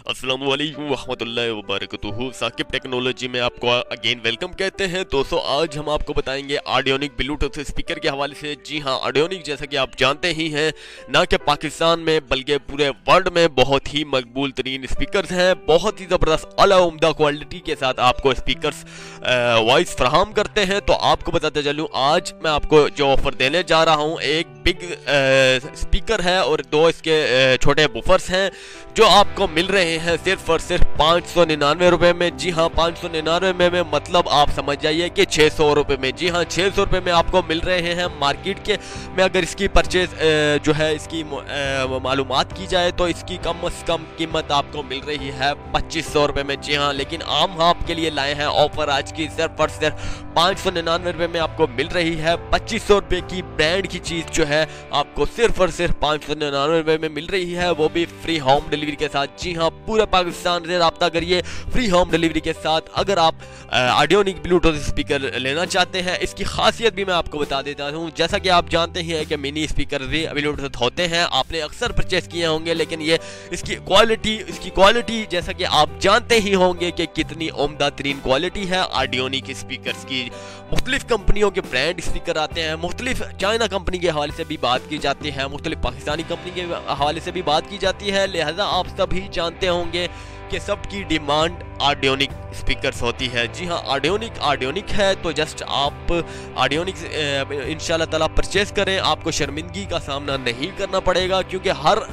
अस्सलामुअलैकुम वरहमतुल्लाहि वबरकatuहू। साकिब टेक्नोलॉजी में आपको अगेन वेलकम कहते हैं। दोस्तों आज हम आपको बताएंगे ऑडियोनिक ब्लूटूथ स्पीकर के हवाले से। जी हाँ, ऑडियोनिक जैसा कि आप जानते ही हैं ना कि पाकिस्तान में बल्कि पूरे वर्ल्ड में बहुत ही मकबूल तरीन स्पीकर्स हैं। बहुत ही ज़बरदस्त आला उम्दा क्वालिटी के साथ आपको स्पीकर्स वॉइस फ्राहम करते हैं। तो आपको बताते चलूँ, आज मैं आपको जो ऑफ़र देने जा रहा हूँ, एक बिग स्पीकर है और दो इसके छोटे बुफर्स हैं जो आपको मिल रहे हैं सिर्फ और सिर्फ 599 रुपये में। जी हाँ, 599 में मतलब आप समझ जाइए कि 600 रुपये में। जी हाँ, 600 रुपये में आपको मिल रहे हैं। मार्केट के में अगर इसकी परचेज जो है इसकी मालूमात की जाए तो इसकी कम से कम कीमत आपको मिल रही है 2500 रुपये में। जी हाँ, लेकिन आम आपके लिए लाए हैं ऑफर आज की, सिर्फ और सिर्फ 599 रुपये में आपको मिल रही है। 2500 रुपये की ब्रांड की चीज़ जो है आपको सिर्फ और सिर्फ 599 रुपये में मिल रही है, वो भी फ्री होम डिलीवरी के साथ। जी हाँ, पूरे पाकिस्तान से रब्ता करिए फ्री होम डिलीवरी के साथ। अगर आप ऑडियोनिक ब्लूटूथ स्पीकर लेना चाहते हैं, इसकी खासियत भी मैं आपको बता देता हूँ। जैसा कि आप जानते ही हैं कि मिनी स्पीकर भी ब्लूटूथ होते हैं, आपने अक्सर परचेस किए होंगे, लेकिन ये इसकी क्वालिटी जैसा कि आप जानते ही होंगे कि कितनी उम्दा तरीन क्वालिटी है ऑडियोनिक स्पीकर्स की। मुख्तलिफ कंपनियों के ब्रांड स्पीकर आते हैं, मुख्तलिफ चाइना कंपनी के हवाले से भी बात की जाती है, मुख्तलिफ पाकिस्तानी कंपनी के हवाले से भी बात की जाती है। लिहाजा आप सभी जानते होंगे कि सबकी डिमांड ऑडियोनिक स्पीकर्स होती है। जी हाँ, ऑडियोनिक है तो जस्ट आप ऑडियोनिक इंशाल्लाह ताला परचेस करें, आपको शर्मिंदगी का सामना नहीं करना पड़ेगा, क्योंकि हर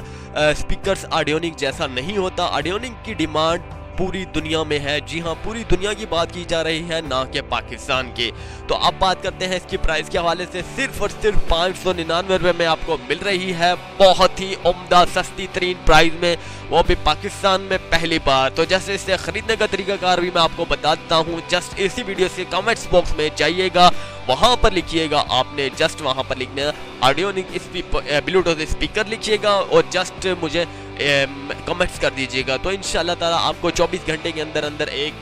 स्पीकर्स ऑडियोनिक जैसा नहीं होता। ऑडियोनिक की डिमांड पूरी दुनिया में है। जी हाँ, पूरी दुनिया की बात की जा रही है, ना कि पाकिस्तान के। तो अब बात करते हैं इसकी प्राइस के हवाले से। सिर्फ और सिर्फ 599 रुपये में आपको मिल रही है, बहुत ही उम्दा सस्ती तरीन प्राइस में, वो भी पाकिस्तान में पहली बार। तो जैसे इसे खरीदने का तरीकाकार भी मैं आपको बता देता हूँ। जस्ट इसी वीडियो से कमेंट्स बॉक्स में जाइएगा, वहाँ पर लिखिएगा, आपने जस्ट वहाँ पर लिखना ऑडियोनिक ब्लूटूथ स्पीकर लिखिएगा और जस्ट मुझे कमेंट्स कर दीजिएगा। तो इंशाल्लाह ताला आपको 24 घंटे के अंदर अंदर एक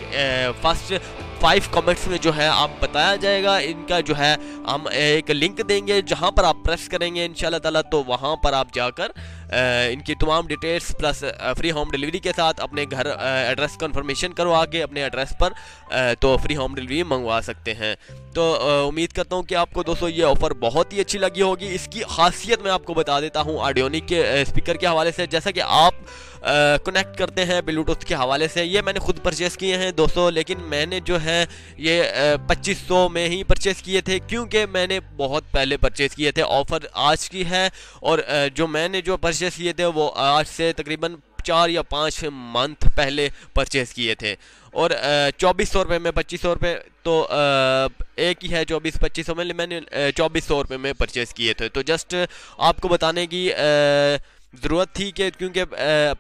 फर्स्ट 5 कमेंट्स में जो है आप बताया जाएगा। इनका जो है हम एक लिंक देंगे, जहां पर आप प्रेस करेंगे इंशाल्लाह ताला, तो वहां पर आप जाकर इनकी तमाम details plus free home delivery के साथ अपने घर एड्रेस कन्फर्मेशन करवा के अपने एड्रेस पर तो फ्री होम डिलीवरी मंगवा सकते हैं। तो उम्मीद करता हूँ कि आपको दोस्तों ये ऑफ़र बहुत ही अच्छी लगी होगी। इसकी खासियत मैं आपको बता देता हूँ ऑडियोनिक के स्पीकर के हवाले से। जैसा कि आप कनेक्ट करते हैं ब्लूटूथ के हवाले से, ये मैंने खुद परचेज़ किए हैं दोस्तों, लेकिन मैंने जो है ये 2500 में ही परचेज़ किए थे, क्योंकि मैंने बहुत पहले परचेज़ किए थे। ऑफ़र आज की है और जो मैंने जो परचेज़ किए थे वो आज से तकरीबन 4 या 5 मंथ पहले परचेज़ किए थे। और 2400 रुपये में 2500 रुपये तो एक ही है, 2400-2500 में मैंने 2400 रुपये में परचेज़ किए थे। तो जस्ट आपको बताने की ज़रूरत थी कि क्योंकि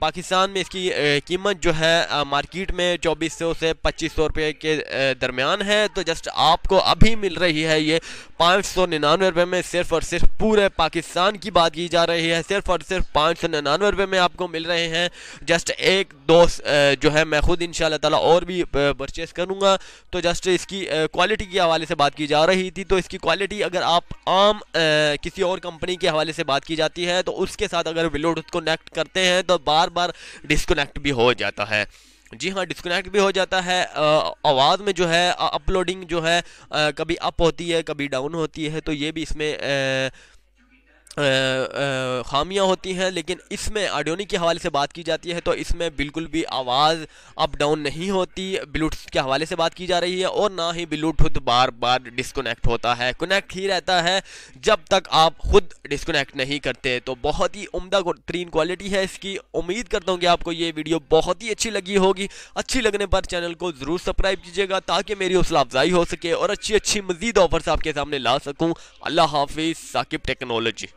पाकिस्तान में इसकी कीमत जो है मार्केट में 2400 से 2500 रुपये के दरमियान है। तो जस्ट आपको अभी मिल रही है ये 599 रुपये में। सिर्फ और सिर्फ पूरे पाकिस्तान की बात की जा रही है, सिर्फ और सिर्फ 599 रुपये में आपको मिल रहे हैं। जस्ट एक दोस्त जो है मैं खुद इंशाल्लाह ताला और भी परचेस करूँगा। तो जस्ट इसकी क्वालिटी के हवाले से बात की जा रही थी। तो इसकी क्वालिटी अगर आप आम किसी और कंपनी के हवाले से बात की जाती है तो उसके साथ अगर ब्लूटूथ कनेक्ट करते हैं तो बार बार डिस्कनेक्ट भी हो जाता है। जी हाँ, डिस्कनेक्ट भी हो जाता है। आवाज़ में जो है अपलोडिंग जो है कभी अप होती है कभी डाउन होती है, तो ये भी इसमें खामियां होती हैं। लेकिन इसमें ऑडियोनिक के हवाले से बात की जाती है तो इसमें बिल्कुल भी आवाज़ अप डाउन नहीं होती। ब्लूटूथ के हवाले से बात की जा रही है और ना ही ब्लूटूथ बार बार डिस्कनेक्ट होता है, कनेक्ट ही रहता है जब तक आप खुद डिस्कनेक्ट नहीं करते। तो बहुत ही उम्दा तरीन क्वालिटी है इसकी। उम्मीद करता हूँ कि आपको ये वीडियो बहुत ही अच्छी लगी होगी। अच्छी लगने पर चैनल को ज़रूर सब्सक्राइब कीजिएगा ताकि मेरी हौसला अफजाई हो सके और अच्छी अच्छी मज़ीद ऑफर्स आपके सामने ला सकूँ। अल्लाह हाफिज़। साकिब टेक्नोलॉजी।